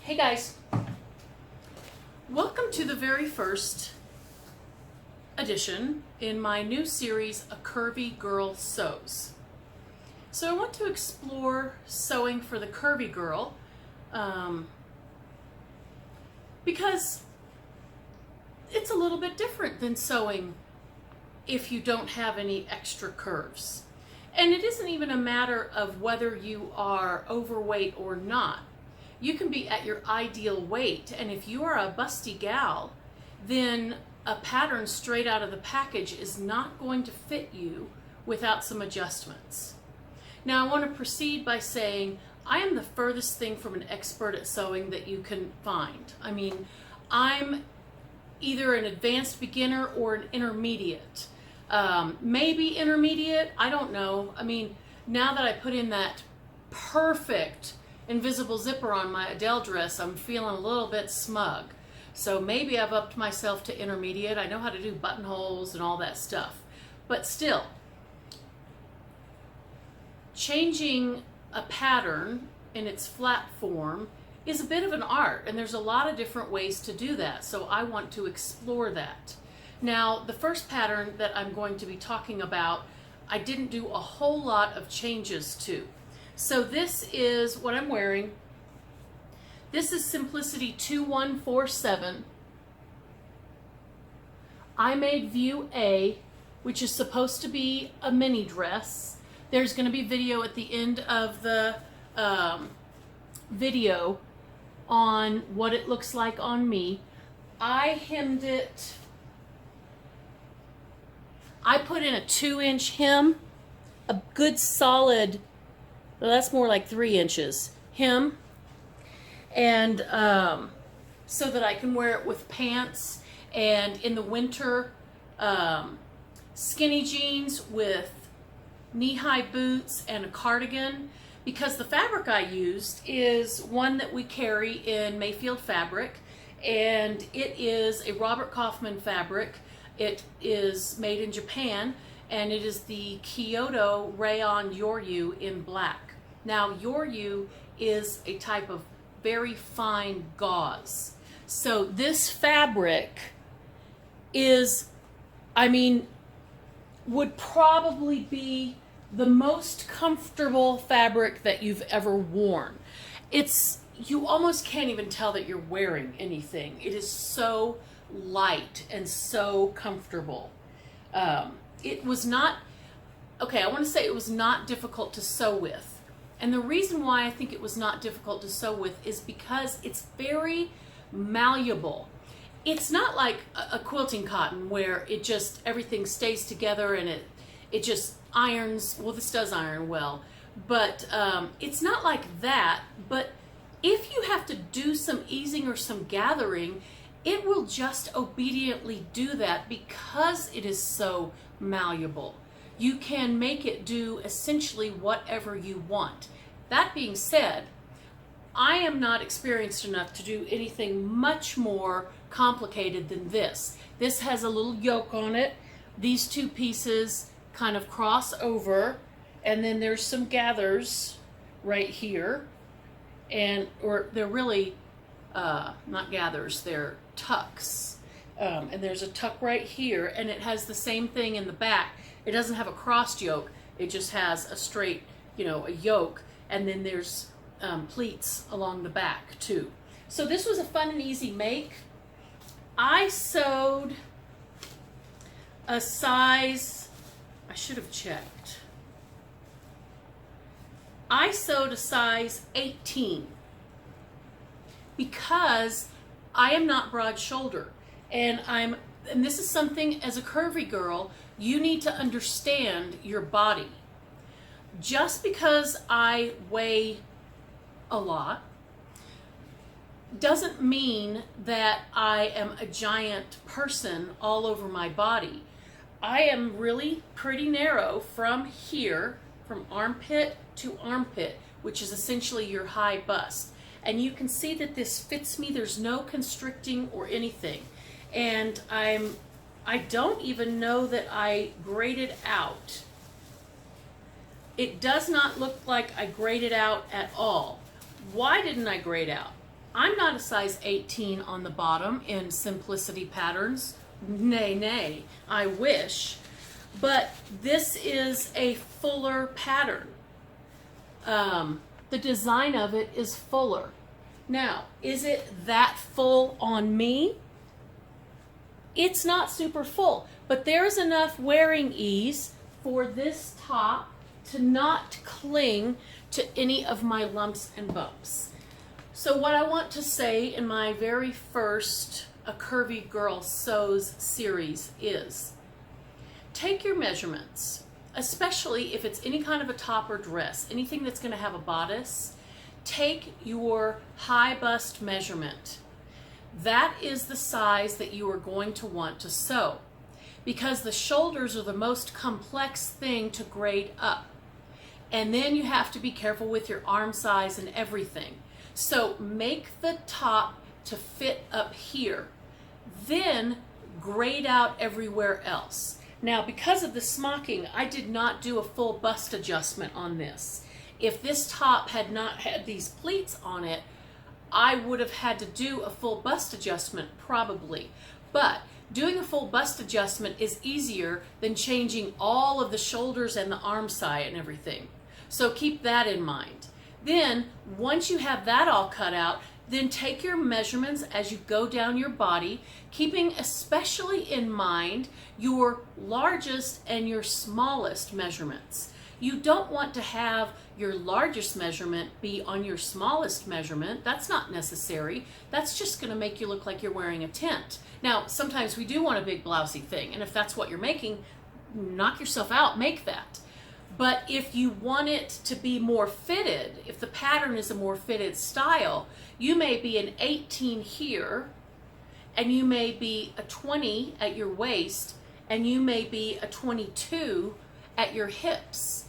Hey guys, welcome to the very first edition in my new series, A Curvy Girl Sews. So I want to explore sewing for the curvy girl because it's a little bit different than sewing if you don't have any extra curves. And it isn't even a matter of whether you are overweight or not. You can be at your ideal weight, and if you are a busty gal, then a pattern straight out of the package is not going to fit you without some adjustments. Now I want to proceed by saying I am the furthest thing from an expert at sewing that you can find. I mean, I'm either an advanced beginner or an intermediate. Maybe intermediate, I don't know. I mean, now that I put in that perfect invisible zipper on my Adele dress, I'm feeling a little bit smug. So maybe I've upped myself to intermediate. I know how to do buttonholes and all that stuff. But still, changing a pattern in its flat form is a bit of an art, and there's a lot of different ways to do that. So I want to explore that. Now, the first pattern that I'm going to be talking about, I didn't do a whole lot of changes to. So this is what I'm wearing. This is Simplicity 2147. I made view A, which is supposed to be a mini dress. There's going to be video at the end of the video on what it looks like on me. I hemmed it. I put in a 2-inch hem, a good solid, well, that's more like 3 inches hem, and so that I can wear it with pants, and in the winter, skinny jeans with knee-high boots and a cardigan, because the fabric I used is one that we carry in Mayfield fabric, and it is a Robert Kaufman fabric. It is made in Japan, and it is the Kyoto Rayon Yoryu in black. Now, Yoryu is a type of very fine gauze. So this fabric is, I mean, would probably be the most comfortable fabric that you've ever worn. You almost can't even tell that you're wearing anything. It is so light and so comfortable. It was not, okay, I want to say it was not difficult to sew with. And the reason why I think it was not difficult to sew with is because it's very malleable. It's not like a quilting cotton where it just, everything stays together and it just irons. Well, this does iron well, but it's not like that. But if you have to do some easing or some gathering, it will just obediently do that because it is so malleable. You can make it do essentially whatever you want. That being said, I am not experienced enough to do anything much more complicated than this. This has a little yoke on it. These two pieces kind of cross over, and then there's some gathers right here, or they're really not gathers, they're tucks. And there's a tuck right here, and it has the same thing in the back. It doesn't have a crossed yoke, it just has a straight, a yoke, and then there's pleats along the back too. So this was a fun and easy make. I sewed a size, I should have checked. I sewed a size 18 because I am not broad shoulder, and this is something, as a curvy girl, you need to understand your body. Just because I weigh a lot doesn't mean that I am a giant person all over my body. I am really pretty narrow from here, from armpit to armpit, which is essentially your high bust. And you can see that this fits me. There's no constricting or anything. And I don't even know that I graded out. It does not look like I graded out at all. Why didn't I grade out? I'm not a size 18 on the bottom in Simplicity Patterns. Nay, nay, I wish. But this is a fuller pattern. The design of it is fuller. Now, is it that full on me? It's not super full, but there's enough wearing ease for this top to not cling to any of my lumps and bumps. So what I want to say in my very first A Curvy Girl Sews series is, take your measurements, especially if it's any kind of a top or dress, anything that's going to have a bodice. Take your high bust measurement. That is the size that you are going to want to sew, because the shoulders are the most complex thing to grade up. And then you have to be careful with your arm size and everything. So make the top to fit up here, then grade out everywhere else. Now, because of the smocking, I did not do a full bust adjustment on this. If this top had not had these pleats on it, I would have had to do a full bust adjustment probably. But doing a full bust adjustment is easier than changing all of the shoulders and the arm side and everything. So keep that in mind. Then, once you have that all cut out, then take your measurements as you go down your body, keeping especially in mind your largest and your smallest measurements. You don't want to have your largest measurement be on your smallest measurement. That's not necessary. That's just going to make you look like you're wearing a tent. Now, sometimes we do want a big blousey thing, and if that's what you're making, knock yourself out, make that. But if you want it to be more fitted, if the pattern is a more fitted style, you may be an 18 here, and you may be a 20 at your waist, and you may be a 22 at your hips.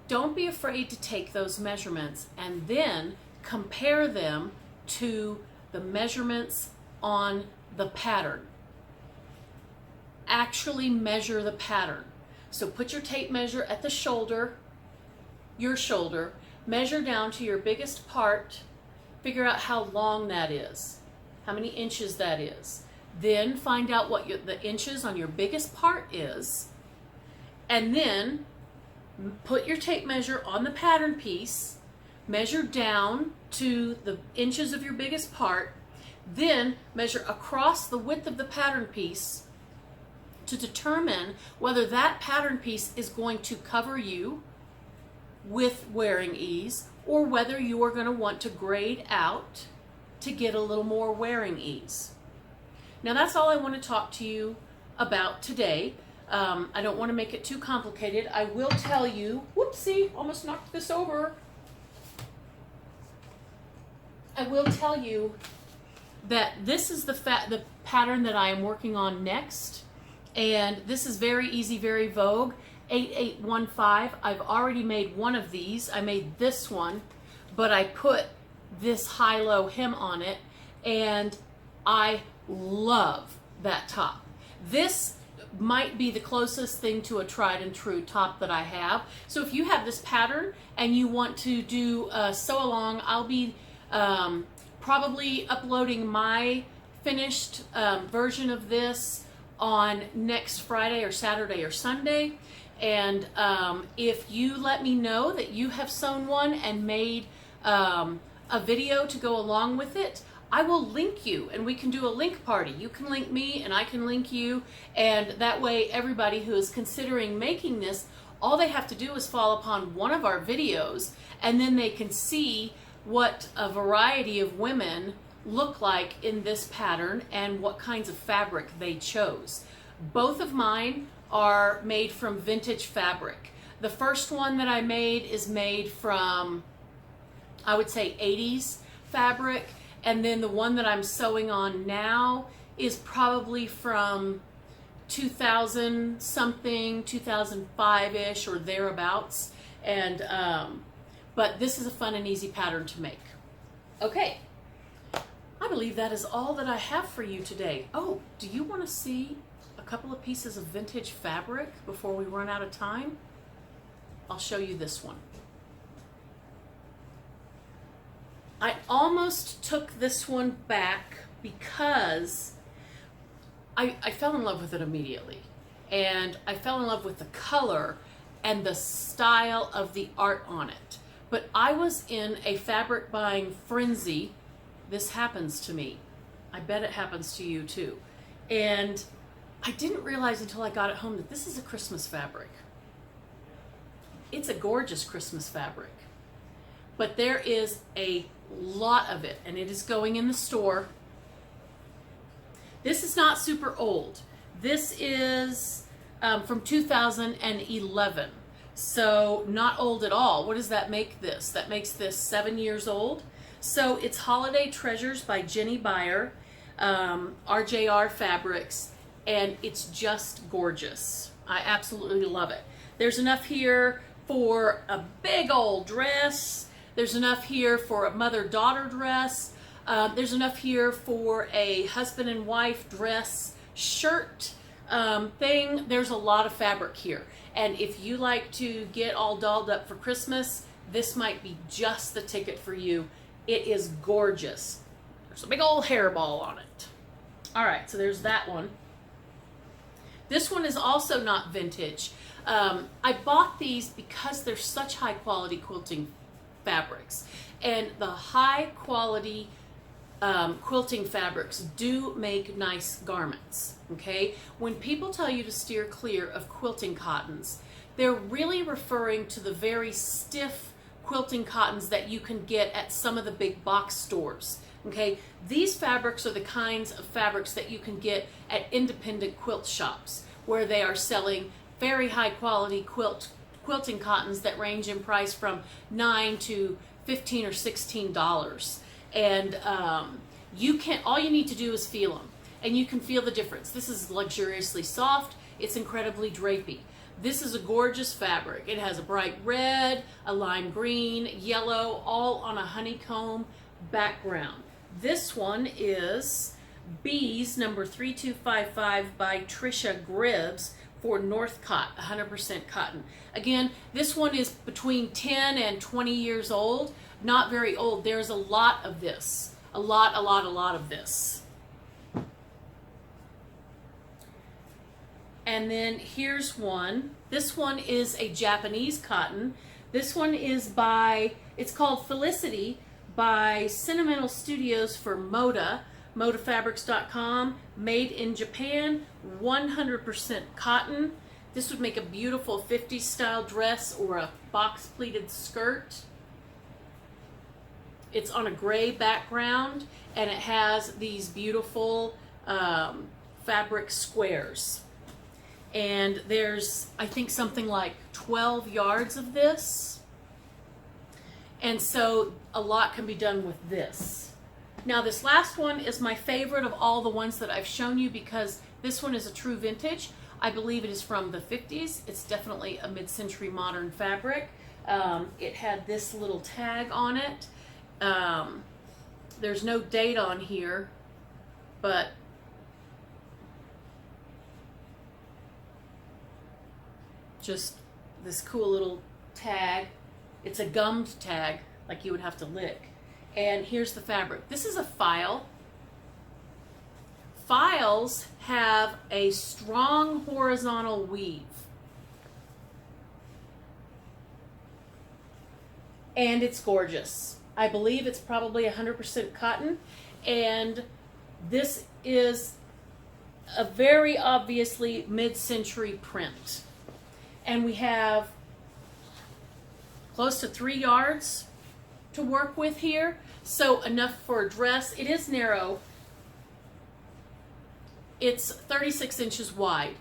Don't be afraid to take those measurements and then compare them to the measurements on the pattern. Actually measure the pattern. So put your tape measure at the shoulder, your shoulder, measure down to your biggest part, figure out how long that is, how many inches that is. Then find out what the inches on your biggest part is, and then put your tape measure on the pattern piece, measure down to the inches of your biggest part, then measure across the width of the pattern piece to determine whether that pattern piece is going to cover you with wearing ease, or whether you are going to want to grade out to get a little more wearing ease. Now that's all I want to talk to you about today. I don't want to make it too complicated. I will tell you, whoopsie, almost knocked this over. I will tell you that this is the pattern that I am working on next. And this is very easy, very Vogue, 8815. I've already made one of these. I made this one, but I put this high-low hem on it, and I love that top. This might be the closest thing to a tried and true top that I have. So if you have this pattern and you want to do a sew along, I'll be probably uploading my finished version of this on next Friday or Saturday or Sunday. And if you let me know that you have sewn one and made a video to go along with it, I will link you and we can do a link party. You can link me and I can link you, and that way everybody who is considering making this, all they have to do is fall upon one of our videos, and then they can see what a variety of women look like in this pattern and what kinds of fabric they chose. Both of mine are made from vintage fabric. The first one that I made is made from, I would say, 80s fabric, and then the one that I'm sewing on now is probably from 2000 something, 2005-ish or thereabouts. And but this is a fun and easy pattern to make. Okay. I believe that is all that I have for you today. Oh, do you want to see a couple of pieces of vintage fabric before we run out of time? I'll show you this one. I almost took this one back because I fell in love with it immediately. And I fell in love with the color and the style of the art on it. But I was in a fabric buying frenzy. This happens to me. I bet it happens to you too. And I didn't realize until I got it home that this is a Christmas fabric. It's a gorgeous Christmas fabric. But there is a lot of it, and it is going in the store. This is not super old. This is from 2011. So not old at all. What does that make this? That makes this 7 years old. So it's Holiday Treasures by Jenny Beyer, RJR Fabrics, and it's just gorgeous. I absolutely love it. There's enough here for a big old dress. There's enough here for a mother-daughter dress. There's enough here for a husband and wife dress, shirt thing. There's a lot of fabric here. And if you like to get all dolled up for Christmas, this might be just the ticket for you. It is gorgeous. There's a big old hairball on it. All right, so there's that one. This one is also not vintage. I bought these because they're such high quality quilting fabrics. And the high quality quilting fabrics do make nice garments, okay? When people tell you to steer clear of quilting cottons, they're really referring to the very stiff quilting cottons that you can get at some of the big box stores, okay? These fabrics are the kinds of fabrics that you can get at independent quilt shops where they are selling very high quality quilting cottons that range in price from $9 to $15 or $16. And all you need to do is feel them, and you can feel the difference. This is luxuriously soft. It's incredibly drapey. This is a gorgeous fabric. It has a bright red, a lime green, yellow, all on a honeycomb background. This one is Bees number 3255 by Trisha Gribbs for Northcott, 100% cotton. Again, this one is between 10 and 20 years old. Not very old. There's a lot of this. A lot of this. And then here's one. This one is a Japanese cotton. This one is it's called Felicity by Sentimental Studios for Moda, modafabrics.com, made in Japan, 100% cotton. This would make a beautiful 50s style dress or a box pleated skirt. It's on a gray background, and it has these beautiful fabric squares. And there's, I think, something like 12 yards of this. And so a lot can be done with this. Now this last one is my favorite of all the ones that I've shown you because this one is a true vintage. I believe it is from the 50s. It's definitely a mid-century modern fabric. It had this little tag on it. There's no date on here, but just this cool little tag. It's a gummed tag, like you would have to lick. And here's the fabric. This is a file. Files have a strong horizontal weave. And it's gorgeous. I believe it's probably 100% cotton. And this is a very obviously mid-century print. And we have close to 3 yards to work with here. So enough for a dress. It is narrow. It's 36 inches wide.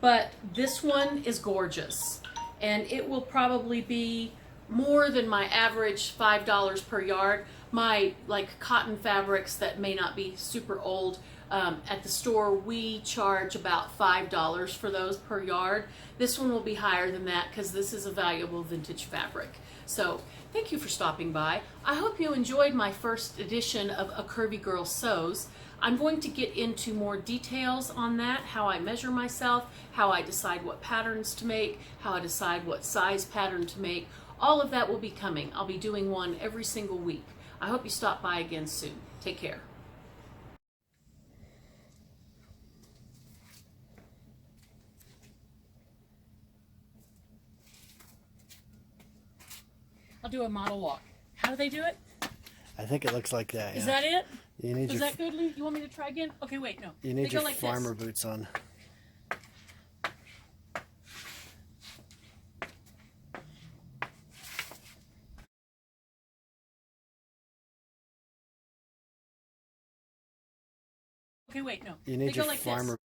But this one is gorgeous. And it will probably be more than my average $5 per yard. My cotton fabrics that may not be super old, at the store we charge about $5 for those per yard. This one will be higher than that because this is a valuable vintage fabric. So thank you for stopping by. I hope you enjoyed my first edition of A Curvy Girl Sews. I'm going to get into more details on that, how I measure myself, how I decide what patterns to make, how I decide what size pattern to make. All of that will be coming. I'll be doing one every single week. I hope you stop by again soon. Take care. I'll do a model walk. How do they do it? I think it looks like that. Is that it? You need Is that good, Lee? You want me to try again? Okay, wait, no. You need they your go like farmer this. boots on. Okay, wait, no. You need they go your like farmer this.